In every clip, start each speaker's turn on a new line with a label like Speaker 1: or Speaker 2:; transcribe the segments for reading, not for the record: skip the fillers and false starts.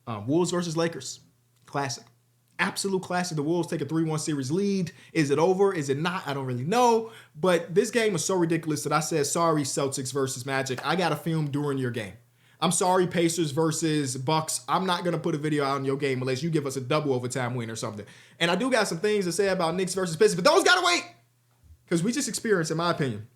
Speaker 1: Wolves versus Lakers. Classic. Absolute classic. The Wolves take a 3-1 series lead. Is it over? Is it not? I don't really know. But this game was so ridiculous that I said, sorry, Celtics versus Magic. I got to film during your game. I'm sorry, Pacers versus Bucks. I'm not going to put a video out on your game unless you give us a double overtime win or something. And I do got some things to say about Knicks versus Pistons, but those got to wait. Because we just experienced, in my opinion,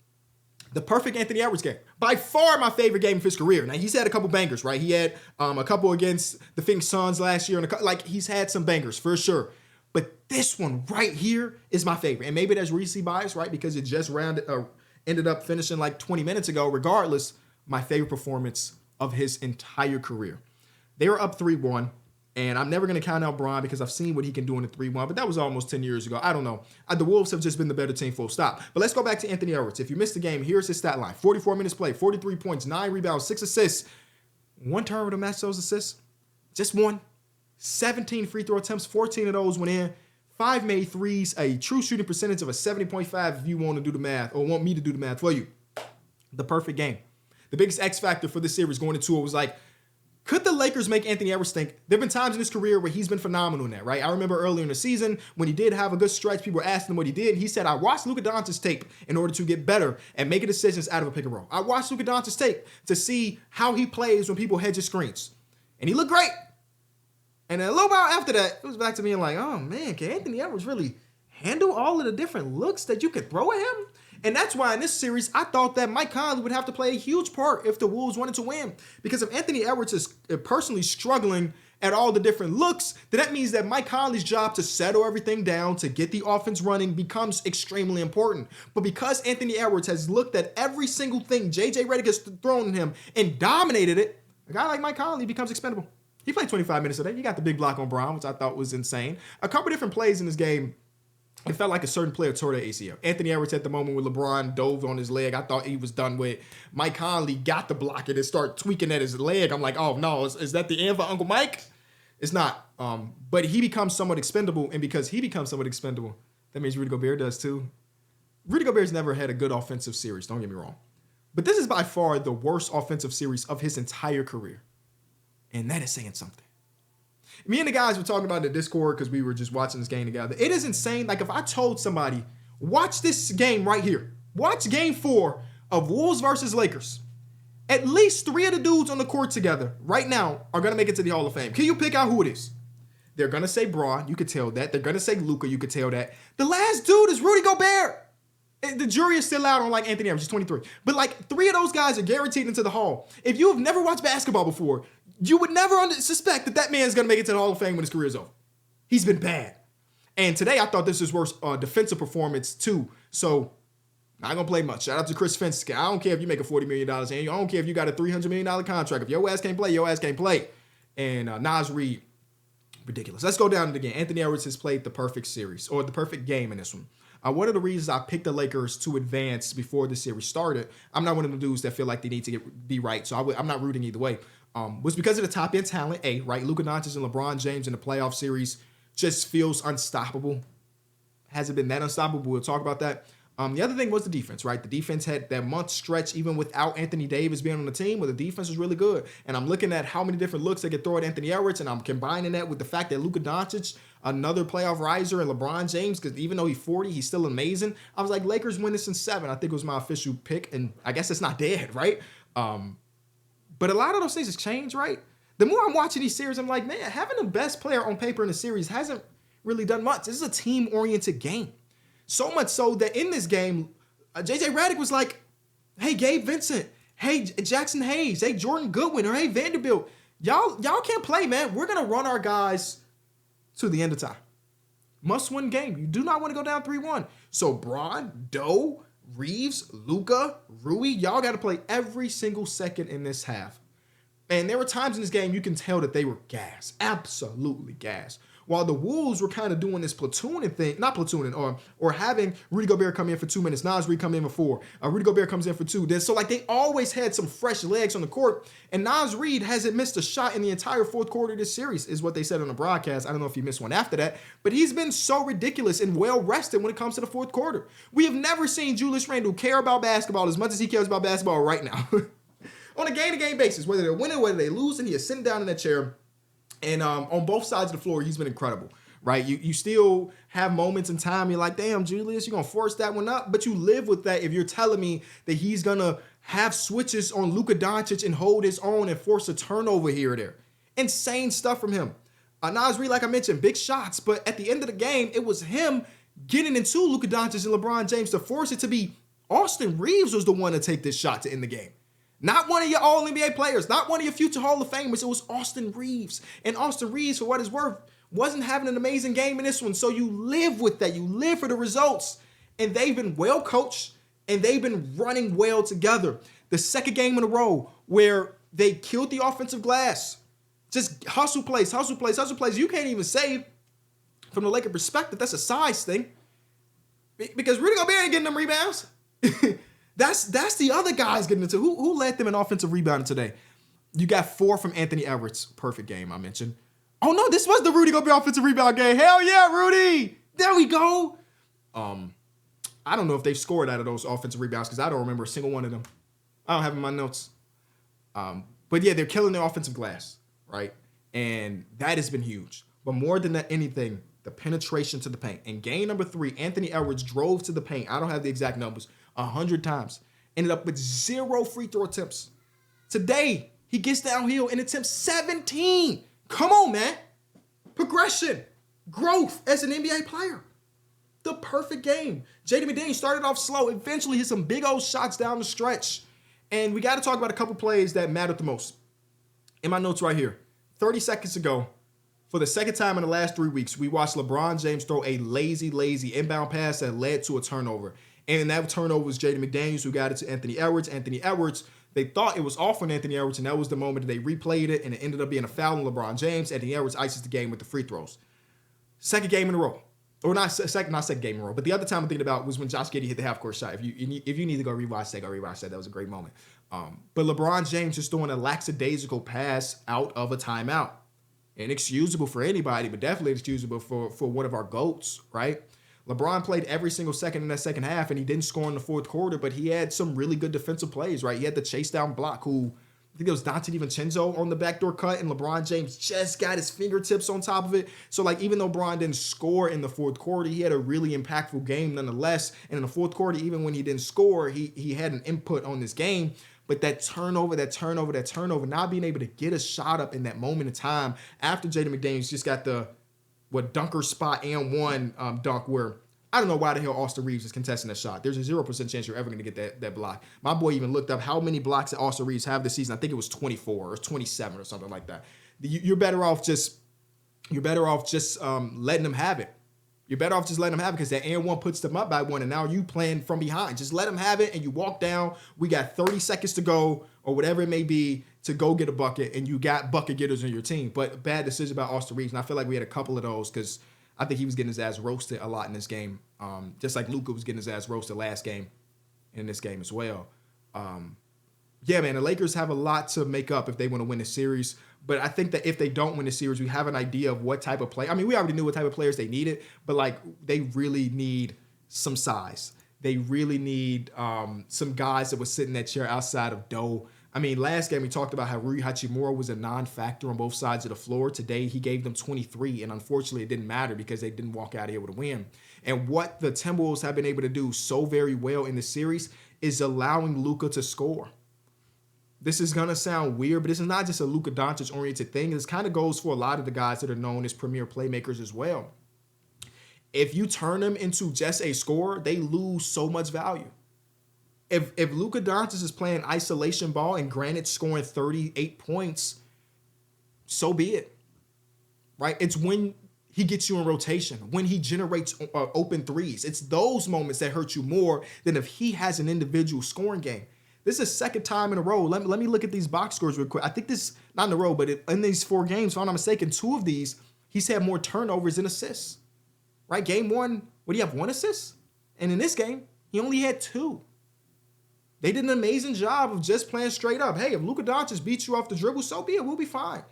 Speaker 1: the perfect Anthony Edwards game. By far my favorite game of his career. Now, he's had a couple bangers, right? He had a couple against the Phoenix Suns last year. And he's had some bangers, for sure. But this one right here is my favorite. And maybe that's recency bias, right? Because it just ended up finishing like 20 minutes ago. Regardless, my favorite performance of his entire career. They were up 3-1. And I'm never going to count out Bron because I've seen what he can do in the 3-1, but that was almost 10 years ago. I don't know. The Wolves have just been the better team, full stop. But let's go back to Anthony Edwards. If you missed the game, here's his stat line. 44 minutes played, 43 points, 9 rebounds, 6 assists. 1 turnover to match those assists. Just 1. 17 free throw attempts, 14 of those went in. 5 made threes, a true shooting percentage of a 70.5 if you want to do the math or want me to do the math for you. The perfect game. The biggest X factor for this series going into it was like, could the Lakers make Anthony Edwards think? There have been times in his career where he's been phenomenal in that, right? I remember earlier in the season when he did have a good stretch, people were asking him what he did. He said, I watched Luka Doncic's tape in order to get better and making decisions out of a pick and roll. I watched Luka Doncic's tape to see how he plays when people hedge his screens. And he looked great. And then a little while after that, it was back to being like, oh man, can Anthony Edwards really handle all of the different looks that you could throw at him? And that's why in this series, I thought that Mike Conley would have to play a huge part if the Wolves wanted to win. Because if Anthony Edwards is personally struggling at all the different looks, then that means that Mike Conley's job to settle everything down, to get the offense running, becomes extremely important. But because Anthony Edwards has looked at every single thing J.J. Redick has thrown at him and dominated it, a guy like Mike Conley becomes expendable. He played 25 minutes today. He got the big block on Brown, which I thought was insane. A couple different plays in this game, it felt like a certain player tore their ACL. Anthony Edwards at the moment when LeBron dove on his leg, I thought he was done with. Mike Conley got the block and started tweaking at his leg. I'm like, oh no, is that the end for Uncle Mike? It's not. But he becomes somewhat expendable, and because he becomes somewhat expendable, that means Rudy Gobert does too. Rudy Gobert's never had a good offensive series, don't get me wrong. But this is by far the worst offensive series of his entire career. And that is saying something. Me and the guys were talking about the Discord because we were just watching this game together. It is insane. Like if I told somebody, watch this game right here. Watch game 4 of Wolves versus Lakers. At least 3 of the dudes on the court together right now are going to make it to the Hall of Fame. Can you pick out who it is? They're going to say Bron. You could tell that. They're going to say Luka. You could tell that. The last dude is Rudy Gobert. The jury is still out on like Anthony Edwards. He's 23. But like 3 of those guys are guaranteed into the Hall. If you have never watched basketball before, you would never suspect that that man's going to make it to the Hall of Fame when his career is over. He's been bad. And today I thought this was worst defensive performance too. So not going to play much. Shout out to Chris Fenske. I don't care if you make a $40 million annual. I don't care if you got a $300 million contract. If your ass can't play, your ass can't play. And Naz Reid, ridiculous. Let's go down to the game. Anthony Edwards has played the perfect series or the perfect game in this one. One of the reasons I picked the Lakers to advance before the series started, I'm not one of the dudes that feel like they need to be right, so I'm not rooting either way, was because of the top-end talent, right? Luka Doncic and LeBron James in the playoff series just feels unstoppable. Hasn't been that unstoppable. We'll talk about that. The other thing was the defense, right? The defense had that month stretch even without Anthony Davis being on the team where the defense was really good. And I'm looking at how many different looks they could throw at Anthony Edwards, and I'm combining that with the fact that Luka Doncic, another playoff riser, and LeBron James, because even though he's 40, he's still amazing. I was like, Lakers win this in 7. I think it was my official pick, and I guess it's not dead, right? But a lot of those things have changed, right? The more I'm watching these series, I'm like, man, having the best player on paper in the series hasn't really done much. This is a team-oriented game. So much so that in this game, J.J. Redick was like, hey, Gabe Vincent, hey, Jackson Hayes, hey, Jordan Goodwin, or hey, Vanderbilt, y'all can't play, man. We're going to run our guys to the end of time. Must-win game. You do not want to go down 3-1. So Bron, Doe, Reeves, Luka, Rui, y'all got to play every single second in this half. And there were times in this game you can tell that they were gassed, absolutely gassed. While the Wolves were kind of doing this platooning thing, not platooning, or having Rudy Gobert come in for 2 minutes, Naz Reid come in for 4, Rudy Gobert comes in for 2. Then, so like they always had some fresh legs on the court, and Naz Reid hasn't missed a shot in the entire fourth quarter of this series, is what they said on the broadcast. I don't know if he missed one after that, but he's been so ridiculous and well rested when it comes to the fourth quarter. We have never seen Julius Randle care about basketball as much as he cares about basketball right now. On a game-to-game basis, whether they're winning, whether they lose, and he is sitting down in that chair, And on both sides of the floor, he's been incredible, right? You still have moments in time, you're like, damn, Julius, you're going to force that one up. But you live with that if you're telling me that he's going to have switches on Luka Doncic and hold his own and force a turnover here or there. Insane stuff from him. Naz Reid, like I mentioned, big shots. But at the end of the game, it was him getting into Luka Doncic and LeBron James to force it to be Austin Reeves was the one to take this shot to end the game. Not one of your All-NBA players, not one of your future Hall of Famers. It was Austin Reeves. And Austin Reeves, for what it's worth, wasn't having an amazing game in this one. So you live with that. You live for the results. And they've been well coached, and they've been running well together. The second game in a row where they killed the offensive glass. Just hustle plays, hustle plays, hustle plays. You can't even say, from the Laker perspective, that's a size thing. Because Rudy Gobert ain't getting them rebounds. That's the other guys getting into. Who led them in offensive rebounding today? You got 4 from Anthony Edwards. Perfect game, I mentioned. Oh, no, this was the Rudy Gobert offensive rebound game. Hell yeah, Rudy. There we go. I don't know if they've scored out of those offensive rebounds because I don't remember a single one of them. I don't have in my notes. But yeah, they're killing their offensive glass, right? And that has been huge. But more than that, anything, the penetration to the paint. In game number 3, Anthony Edwards drove to the paint. I don't have the exact numbers. 100 times. Ended up with 0 free throw attempts. Today, he gets downhill and attempts 17. Come on, man. Progression. Growth as an NBA player. The perfect game. Jaden McDaniels started off slow. Eventually hit some big old shots down the stretch. And we got to talk about a couple plays that mattered the most. In my notes right here. 30 seconds ago, for the second time in the last 3 weeks, we watched LeBron James throw a lazy inbound pass that led to a turnover. And that turnover was Jaden McDaniels who got it to Anthony Edwards. Anthony Edwards, they thought it was off on Anthony Edwards, and that was the moment that they replayed it, and it ended up being a foul on LeBron James. Anthony Edwards ices the game with the free throws. Second game in a row. Or not second game in a row. But the other time I'm thinking about was when Josh Giddey hit the half-court shot. If you need to go rewatch that, go rewatch that. That was a great moment. But LeBron James just throwing a lackadaisical pass out of a timeout. Inexcusable for anybody, but definitely excusable for one of our GOATs, right? LeBron played every single second in that second half, and he didn't score in the fourth quarter, but he had some really good defensive plays, right? He had the chase down block I think it was Dante DiVincenzo on the backdoor cut, and LeBron James just got his fingertips on top of it. So, like, even though LeBron didn't score in the fourth quarter, he had a really impactful game nonetheless. And in the fourth quarter, even when he didn't score, he had an input on this game. But that turnover, not being able to get a shot up in that moment in time after Jaden McDaniels just got the dunker spot and one dunk where I don't know why the hell Austin Reeves is contesting that shot. There's a 0% chance you're ever going to get that block. My boy even looked up how many blocks that Austin Reeves have this season. I think it was 24 or 27 or something like that. You're better off just letting them have it. You're better off just letting them have it because that and one puts them up by 1, and now you playing from behind. Just let them have it, and you walk down. We got 30 seconds to go, or whatever it may be, to go get a bucket, and you got bucket getters on your team. But bad decision by Austin Reeves, and I feel like we had a couple of those because I think he was getting his ass roasted a lot in this game, just like Luka was getting his ass roasted last game in this game as well. Yeah, man, the Lakers have a lot to make up if they want to win the series. But I think that if they don't win the series, we have an idea of what type of play. I mean, we already knew what type of players they needed, but like they really need some size. They really need some guys that would sit in that chair outside of Doe. I mean, last game we talked about how Rui Hachimura was a non-factor on both sides of the floor. Today he gave them 23, and unfortunately it didn't matter because they didn't walk out of here with a win. And what the Timberwolves have been able to do so very well in the series is allowing Luka to score. This is going to sound weird, but this is not just a Luka Doncic-oriented thing. This kind of goes for a lot of the guys that are known as premier playmakers as well. If you turn them into just a scorer, they lose so much value. If Luka Doncic is playing isolation ball and granted scoring 38 points, so be it, right? It's when he gets you in rotation, when he generates open threes. It's those moments that hurt you more than if he has an individual scoring game. This is the second time in a row. Let me look at these box scores real quick. I think this, not in a row, but in these 4 games, if I'm not mistaken, 2 of these, he's had more turnovers than assists, right? Game 1, what do you have, 1 assist? And in this game, he only had 2. They did an amazing job of just playing straight up. Hey, if Luka Doncic beats you off the dribble, so be it. We'll be fine.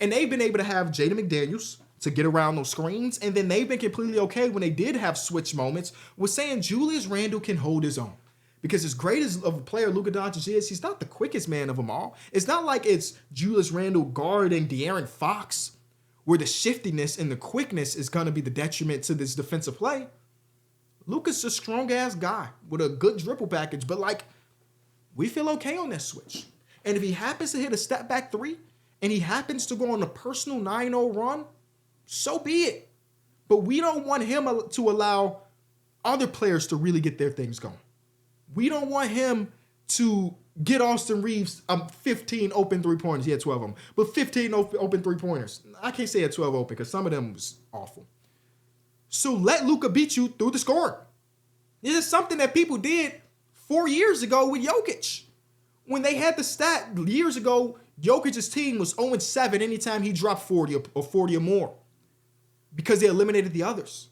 Speaker 1: And they've been able to have Jaden McDaniels to get around those screens, and then they've been completely okay when they did have switch moments with saying Julius Randle can hold his own. Because as great as of a player Luka Doncic is, he's not the quickest man of them all. It's not like it's Julius Randle guarding De'Aaron Fox where the shiftiness and the quickness is going to be the detriment to this defensive play. Luka's a strong ass guy with a good dribble package, but like, we feel okay on that switch. And if he happens to hit a step back three and he happens to go on a personal 9-0 run, so be it. But we don't want him to allow other players to really get their things going. We don't want him to get Austin Reeves 15 open three-pointers. He had 12 of them. But 15 open three-pointers. I can't say he had 12 open because some of them was awful. So let Luka beat you through the scoring. This is something that people did 4 years ago with Jokic. When they had the stat years ago, Jokic's team was 0-7 anytime he dropped 40 or 40 or more because they eliminated the others.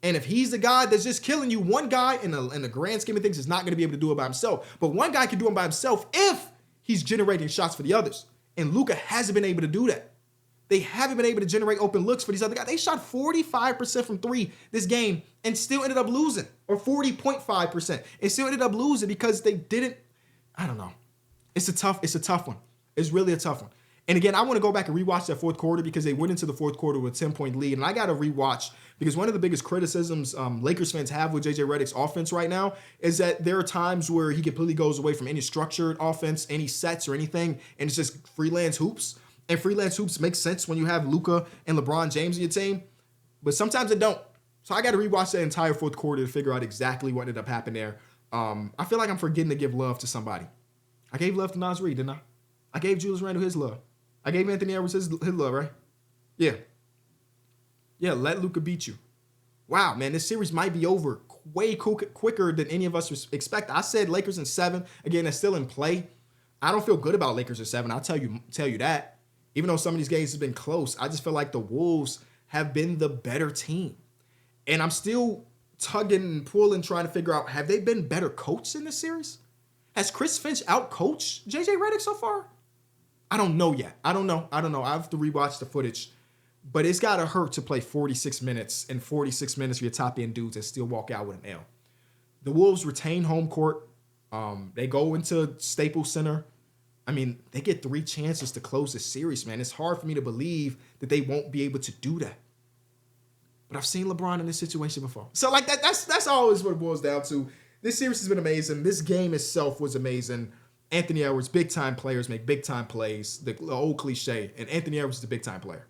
Speaker 1: And if he's the guy that's just killing you, one guy in the grand scheme of things is not going to be able to do it by himself. But one guy can do it by himself if he's generating shots for the others. And Luka hasn't been able to do that. They haven't been able to generate open looks for these other guys. They shot 45% from three this game and still ended up losing, or 40.5%, and still ended up losing because they didn't. I don't know. It's a tough one. It's really a tough one. And again, I want to go back and rewatch that fourth quarter because they went into the fourth quarter with a 10-point lead. And I got to rewatch because one of the biggest criticisms Lakers fans have with JJ Redick's offense right now is that there are times where he completely goes away from any structured offense, any sets or anything, and it's just freelance hoops. And freelance hoops make sense when you have Luka and LeBron James in your team, but sometimes it don't. So I got to rewatch that entire fourth quarter to figure out exactly what ended up happening there. I feel like I'm forgetting to give love to somebody. I gave love to Naz Reid, didn't I? I gave Julius Randle his love. I gave Anthony Edwards his love, right? Yeah. Yeah, let Luka beat you. Wow, man, this series might be over way quicker than any of us expect. I said Lakers in 7. Again, that's still in play. I don't feel good about Lakers in 7. I'll tell you that. Even though some of these games have been close, I just feel like the Wolves have been the better team. And I'm still tugging and pulling, trying to figure out, have they been better coached in this series? Has Chris Finch outcoached JJ Redick so far? I don't know yet. I don't know. I have to rewatch the footage. But it's got to hurt to play 46 minutes and 46 minutes for your top-end dudes and still walk out with an L. The Wolves retain home court. They go into Staples Center. I mean, they get 3 chances to close the series, man. It's hard for me to believe that they won't be able to do that. But I've seen LeBron in this situation before. So, like, that's always what it boils down to. This series has been amazing. This game itself was amazing. Anthony Edwards, big-time players make big-time plays. The old cliche. And Anthony Edwards is a big-time player.